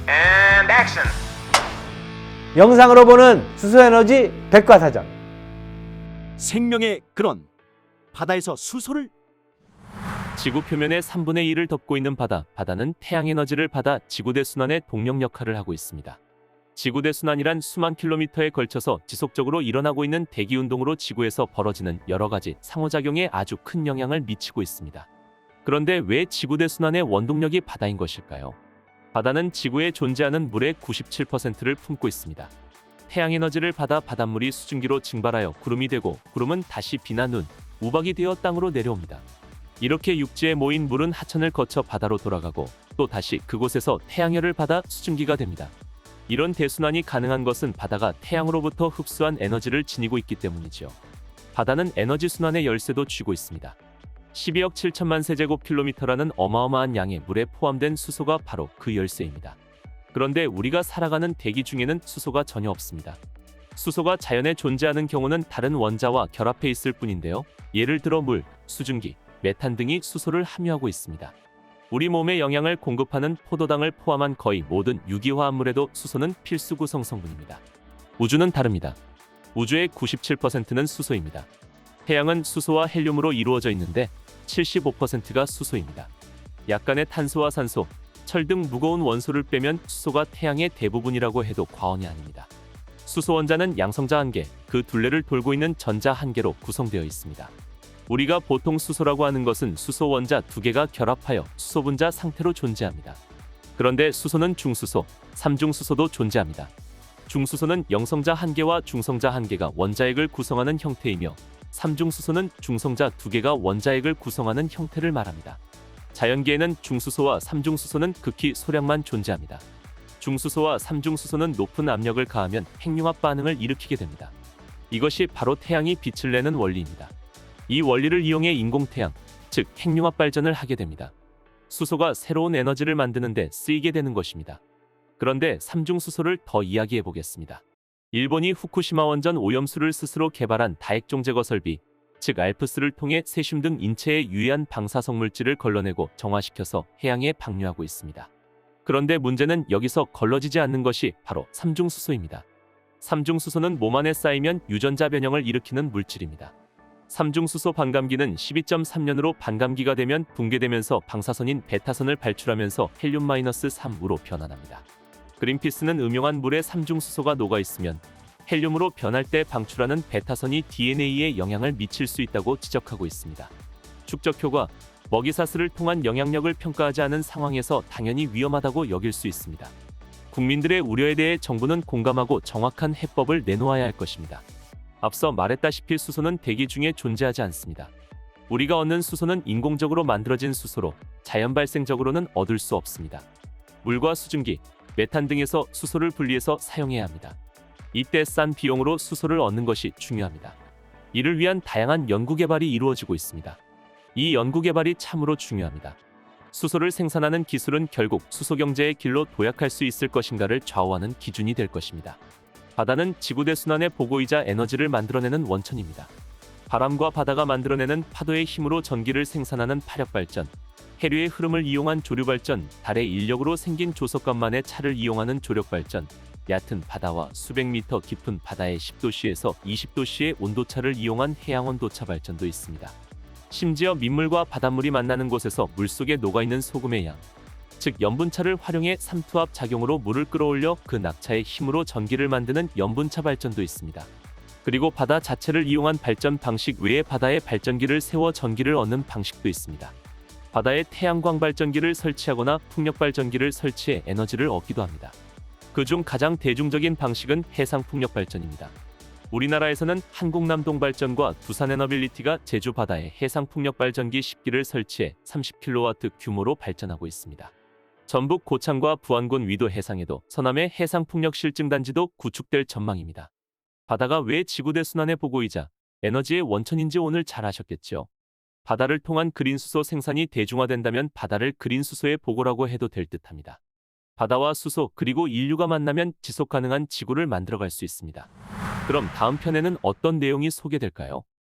And action. 영상으로 보는 수소에너지 백과사전. 생명의 근원, 바다에서 수소를. 지구 표면의 3분의 1을 덮고 있는 바다. 바다는 태양 에너지를 받아 지구대 순환의 동력 역할을 하고 있습니다. 지구대 순환이란 수만 킬로미터에 걸쳐서 지속적으로 일어나고 있는 대기 운동으로 지구에서 벌어지는 여러 가지 상호작용에 아주 큰 영향을 미치고 있습니다. 그런데 왜 지구대 순환의 원동력이 바다인 것일까요? 바다는 지구에 존재하는 물의 97%를 품고 있습니다. 태양 에너지를 받아 바닷물이 수증기로 증발하여 구름이 되고, 구름은 다시 비나 눈, 우박이 되어 땅으로 내려옵니다. 이렇게 육지에 모인 물은 하천을 거쳐 바다로 돌아가고, 또 다시 그곳에서 태양열을 받아 수증기가 됩니다. 이런 대순환이 가능한 것은 바다가 태양으로부터 흡수한 에너지를 지니고 있기 때문이죠. 바다는 에너지 순환의 열쇠도 쥐고 있습니다. 12억 7천만 세제곱킬로미터라는 어마어마한 양의 물에 포함된 수소가 바로 그 열쇠입니다. 그런데 우리가 살아가는 대기 중에는 수소가 전혀 없습니다. 수소가 자연에 존재하는 경우는 다른 원자와 결합해 있을 뿐인데요. 예를 들어 물, 수증기, 메탄 등이 수소를 함유하고 있습니다. 우리 몸에 영양을 공급하는 포도당을 포함한 거의 모든 유기화합물에도 수소는 필수 구성 성분입니다. 우주는 다릅니다. 우주의 97%는 수소입니다. 태양은 수소와 헬륨으로 이루어져 있는데 75%가 수소입니다. 약간의 탄소와 산소, 철 등 무거운 원소를 빼면 수소가 태양의 대부분이라고 해도 과언이 아닙니다. 수소 원자는 양성자 한 개, 그 둘레를 돌고 있는 전자 한 개로 구성되어 있습니다. 우리가 보통 수소라고 하는 것은 수소 원자 두 개가 결합하여 수소 분자 상태로 존재합니다. 그런데 수소는 중수소, 삼중수소도 존재합니다. 중수소는 영성자 한 개와 중성자 한 개가 원자핵을 구성하는 형태이며, 삼중수소는 중성자 두 개가 원자핵을 구성하는 형태를 말합니다. 자연계에는 중수소와 삼중수소는 극히 소량만 존재합니다. 중수소와 삼중수소는 높은 압력을 가하면 핵융합 반응을 일으키게 됩니다. 이것이 바로 태양이 빛을 내는 원리입니다. 이 원리를 이용해 인공태양, 즉 핵융합 발전을 하게 됩니다. 수소가 새로운 에너지를 만드는 데 쓰이게 되는 것입니다. 그런데 삼중수소를 더 이야기해 보겠습니다. 일본이 후쿠시마 원전 오염수를 스스로 개발한 다액종 제거 설비, 즉 알프스를 통해 세슘 등 인체에 유해한 방사성 물질을 걸러내고 정화시켜서 해양에 방류하고 있습니다. 그런데 문제는 여기서 걸러지지 않는 것이 바로 삼중수소입니다. 삼중수소는 몸 안에 쌓이면 유전자 변형을 일으키는 물질입니다. 삼중수소 반감기는 12.3년으로 반감기가 되면 붕괴되면서 방사선인 베타선을 발출하면서 헬륨-3으로 변환합니다. 그린피스는 음용한 물에 삼중수소가 녹아있으면 헬륨으로 변할 때 방출하는 베타선이 DNA에 영향을 미칠 수 있다고 지적하고 있습니다. 축적 효과, 먹이사슬을 통한 영향력을 평가하지 않은 상황에서 당연히 위험하다고 여길 수 있습니다. 국민들의 우려에 대해 정부는 공감하고 정확한 해법을 내놓아야 할 것입니다. 앞서 말했다시피 수소는 대기 중에 존재하지 않습니다. 우리가 얻는 수소는 인공적으로 만들어진 수소로 자연 발생적으로는 얻을 수 없습니다. 물과 수증기, 메탄 등에서 수소를 분리해서 사용해야 합니다. 이때 싼 비용으로 수소를 얻는 것이 중요합니다. 이를 위한 다양한 연구개발이 이루어지고 있습니다. 이 연구개발이 참으로 중요합니다. 수소를 생산하는 기술은 결국 수소경제의 길로 도약할 수 있을 것인가를 좌우하는 기준이 될 것입니다. 바다는 지구대 순환의 보고이자 에너지를 만들어내는 원천입니다. 바람과 바다가 만들어내는 파도의 힘으로 전기를 생산하는 파력발전, 해류의 흐름을 이용한 조류발전, 달의 인력으로 생긴 조석간만의 차를 이용하는 조력발전, 얕은 바다와 수백 미터 깊은 바다의 10도씨에서 20도씨의 온도차를 이용한 해양온도차 발전도 있습니다. 심지어 민물과 바닷물이 만나는 곳에서 물속에 녹아있는 소금의 양, 즉 염분차를 활용해 삼투압 작용으로 물을 끌어올려 그 낙차의 힘으로 전기를 만드는 염분차 발전도 있습니다. 그리고 바다 자체를 이용한 발전 방식 외에 바다에 발전기를 세워 전기를 얻는 방식도 있습니다. 바다에 태양광 발전기를 설치하거나 풍력 발전기를 설치해 에너지를 얻기도 합니다. 그중 가장 대중적인 방식은 해상풍력 발전입니다. 우리나라에서는 한국남동발전과 두산에너빌리티가 제주 바다에 해상풍력 발전기 10기를 설치해 30kW 규모로 발전하고 있습니다. 전북 고창과 부안군 위도 해상에도 서남의 해상풍력 실증단지도 구축될 전망입니다. 바다가 왜 지구대 순환의 보고이자 에너지의 원천인지 오늘 잘 아셨겠죠? 바다를 통한 그린수소 생산이 대중화된다면 바다를 그린수소의 보고라고 해도 될 듯합니다. 바다와 수소 그리고 인류가 만나면 지속가능한 지구를 만들어갈 수 있습니다. 그럼 다음 편에는 어떤 내용이 소개될까요?